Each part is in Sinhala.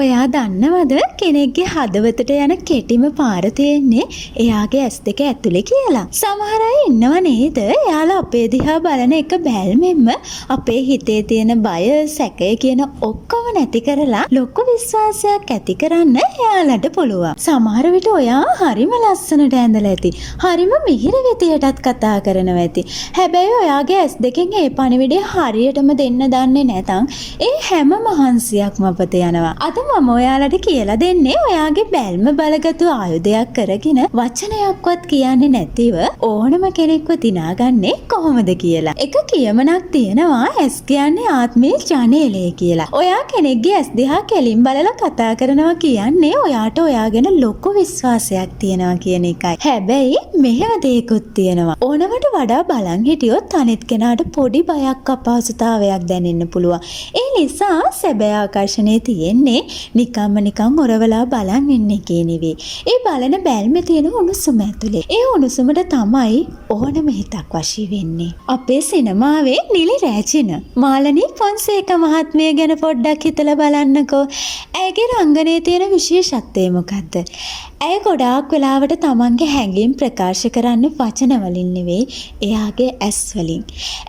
ඔයා දන්නවද කෙනෙක්ගේ හදවතට යන කෙටිම පාර තියෙන්නේ එයාගේ ඇස් දෙක ඇතුලේ කියලා. සමහර අය ඉන්නව නේද? එයාලා අපේ දිහා බලන එක බැල්මෙන්ම අපේ හිතේ තියෙන බය, සැකය කියන ඔක්කොම නැති කරලා ලොකු විශ්වාසයක් ඇති කරන්න එයාලට පුළුවන්. සමහර විට ඔයා හරිම ලස්සනට ඇඳලා ඇති. හරිම මිහිරි විදියටත් කතා කරනවා ඇති. හැබැයි ඔයාගේ ඇස් දෙකෙන් ඒ පණිවිඩය හරියටම දෙන්න දන්නේ නැතනම් ඒ හැම මහන්සියක්ම අපත යනවා. අද මම ඔයාලට කියලා දෙන්නේ ඔයාගේ බැල්ම බලගතු ආයුධයක් කරගෙන වචනයක්වත් කියන්නේ නැතිව ඕනම කෙනෙක්ව දිනාගන්නේ කොහොමද කියලා. එක කියමනක් තියෙනවා ඇස් කියන්නේ ආත්මේ ජනේලය කියලා. ඔයා කෙනෙක්ගේ ඇස් දිහා කෙලින් බලලා කතා කරනවා කියන්නේ ඔයාට ඔයා ගැන ලොකු විශ්වාසයක් තියෙනවා කියන එකයි. හැබැයි මෙහෙම දෙයක්ත් තියෙනවා. ඕනවට වඩා බලන් හිටියොත් අනිත් කෙනාට පොඩි බයක් අපහසුතාවයක් දැනෙන්න පුළුවන්. ඒ නිසා සැබෑ ආකර්ෂණය තියෙන්නේ නිකන් ඔරවලා බලන් ඉන්න එකේ නෙවෙයි. ඒ බලන බැල්මේ තියෙන උණුසුම ඇතුලේ. ඒ උණුසුමට තමයි ඕනම හිතක් වශී වෙන්නේ. අපේ සිනමාවේ නිලි රැචින මාලනී ෆොන්සේකා මහත්මිය ගැන පොඩ්ඩක් හිතලා බලන්නකෝ. ඇයගේ රංගනයේ තියෙන විශේෂත්වය මොකද්ද? ඇය ගොඩාක් වෙලාවට තමන්ගේ හැඟීම් ප්‍රකාශ කරන්නේ වචන වලින් නෙවෙයි, එයාගේ ඇස් වලින්.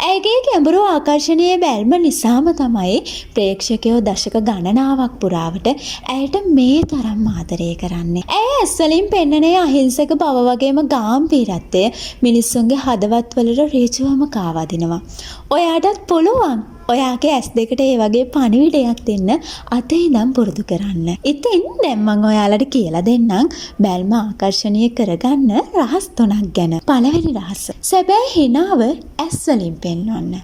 ඇයගේ ගැඹුරු ආකර්ෂණීය බැල්ම නිසාම තමයි ප්‍රේක්ෂකයෝ දශක ගණනාවක් පුරාවට ඇයට මේ තරම් ආදරය කරන්නේ. ඇය ඇස් වලින් පෙන්වන අහිංසක බව වගේම ගාම්භීරත්වය මිනිස්සුන්ගේ හදවත් වලට ඍජුවම කාවදිනවා. ඔයාටත් පුළුවන් ඔයාගේ ඇස් දෙකට ඒ වගේ පණිවිඩයක් දෙන්න අද ඉඳන් පුරුදු කරන්න. ඉතින් දැන් මම ඔයාලට කියලා දෙන්නම් බැල්ම ආකර්ෂණීය කරගන්න රහස් 3ක් ගැන. පළවෙනි රහස. සැබෑ හිනාව ඇස් වලින් පෙන්වන්න.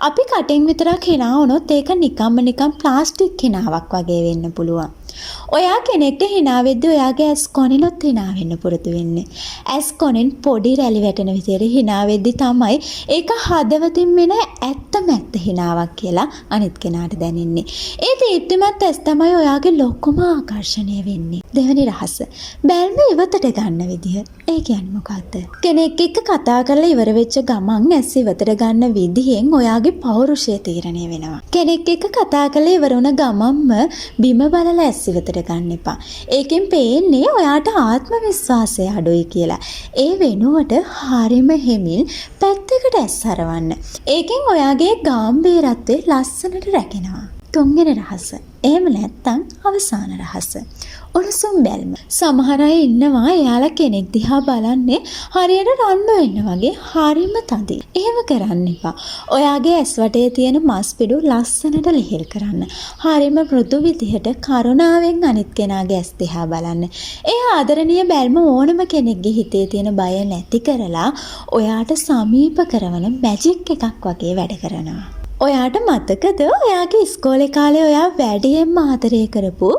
අපි කටින් විතරක් හිනා වුණොත් ඒක නිකම්ම ප්ලාස්ටික් හිනාවක් වගේ වෙන්න පුළුවන්. ඔයා කෙනෙක්ට හිනා වෙද්දී ඔයාගේ ඇස් කොනිනොත් හිනා වෙන්න පුරුදු වෙන්න. ඇස් කොනෙන් පොඩි රැලි වැටෙන විදිහට හිනා වෙද්දී තමයි ඒක හදවතින් මෙන ඇත්ත හිනාවක් කියලා අනිත් කෙනාට දැනෙන්නේ. ඒ දීප්තිමත් ඇස් තමයි ඔයාගේ ලොකුම ආකර්ෂණය වෙන්නේ. දෙවෙනි රහස. බැල්ම ඉවතට ගන්න විදිහ. ඒ කියන්නේ මොකක්ද? කෙනෙක් එක්ක කතා කරලා ඉවර වෙච්ච ගමන් ඇස් ඉවතට ගන්න විදිහෙන් ඔයාගේ පෞරුෂය තීරණය වෙනවා. කෙනෙක් එක්ක කතා කරලා ඉවර වුණ ගමන්ම බිම බලලා ඇස් ඉවතට ගන්න එපා. ඒකෙන් පේන්නේ ඔයාට ආත්ම විශ්වාසය අඩුයි කියලා. ඒ වෙනුවට හරිම හිමින් පැත්තකට ඇස් හරවන්න. ඒකෙන් ඔයාගේ ගාම්භීරත්වය ලස්සනට රැකෙනවා. තුන්වෙනි රහස. එහෙම නැත්නම් අවසාන රහස. උණුසුම් බැල්ම. සමහර අය ඉන්නවා එයාලා කෙනෙක් දිහා බලන්නේ හරියට රණ්ඩු වෙන්න වගේ හරිම තදි. එහෙම කරන්න එපා. ඔයාගේ ඇස් වටේ තියෙන මස් පිඩු ලස්සනට ලිහිල් කරන්න. හරිම මෘදු විදිහට කරුණාවෙන් අනිත් කෙනාගේ ඇස් දිහා බලන්න. ඒ ආදරණීය බැල්ම ඕනම කෙනෙක්ගේ හිතේ තියෙන බය නැති කරලා ඔයාට සමීප කරන මැජික් එකක් වගේ වැඩ කරනවා. ඔයාට මතකද ඔයාගේ ඉස්කෝලේ කාලේ ඔයා වැඩියෙන්ම ආදරය කරපු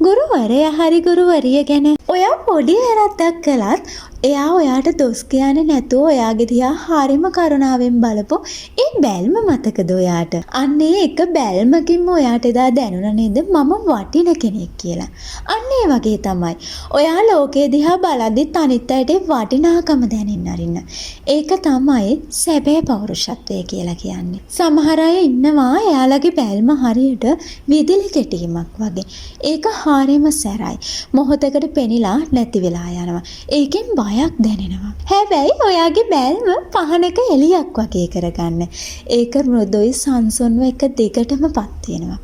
ගුරුවරයා හරි ගුරුවරිය ගැන? ඔයා පොඩි වැරද්දක් කළත් එයා ඔයාට දොස් කියන්නේ නැතුව ඔයාගේ දිහා හරිම කරුණාවෙන් බලපු ඒ බැල්ම මතකද ඔයාට? අන්නේ එක බැල්මකින්ම ඔයාට එදා දැනුණා නේද මම වටින කෙනෙක් කියලා. අන්න ඒ වගේ තමයි. ඔයා ලෝකේ දිහා බලද්දිත් අනිත් අයට වටිනාකම දැනෙන්න අරින්න. ඒක තමයි සැබෑ පෞරුෂත්වය කියලා කියන්නේ. සමහර අය ඉන්නවා එයාලගේ බැල්ම හරියට විදුලි කෙටීමක් වගේ. ඒක හරිම සැරයි. මොහොතකට පෙනිලා නැති වෙලා යනවා. ඒකෙන් බයක් දැනෙනවා. හැබැයි ඔයාගේ බැල්ම පහනක එළියක් වගේ කරගන්න. ඒක මෘදුයි සංසුන්ව එක දිගටම පත් වෙනවා.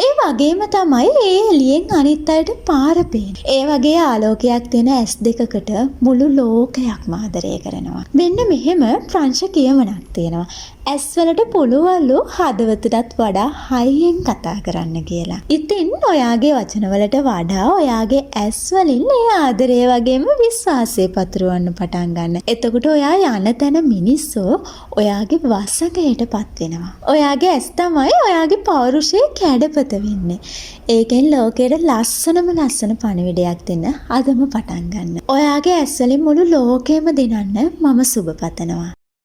ඒ වගේම තමයි ඒ එළියෙන් අනිත් අයට පාර පේන්නේ. ඒ වගේ ආලෝකයක් තියෙන ඇස් දෙකකට මුළු ලෝකයක්ම ආදරය කරනවා. මෙන්න මෙහෙම ප්‍රංශ කියවනක් තියෙනවා. ඇස් වලට පුළුවන්ලු හදවතටත් වඩා හයියෙන් කතා කරන්න කියලා. ඉතින් ඔයාගේ වචන වලට වඩා ඔයාගේ ඇස් වලින් ඒ ආදරය වගේම විශ්වාසය පතුරවන්න පටන් ගන්න. එතකොට ඔයා යන තැන මිනිස්සු ඔයාගේ වසඟයටපත් වෙනවා. ඔයාගේ ඇස් තමයි ඔයාගේ පෞරුෂයේ කැඩපත වෙන්නේ. ඒකෙන් ලෝකෙට ලස්සන පණිවිඩයක් දෙන්න අදම පටන් ගන්න. ඔයාගේ ඇස් වලින් මුළු ලෝකෙම දිනන්න මම සුබ පතනවා.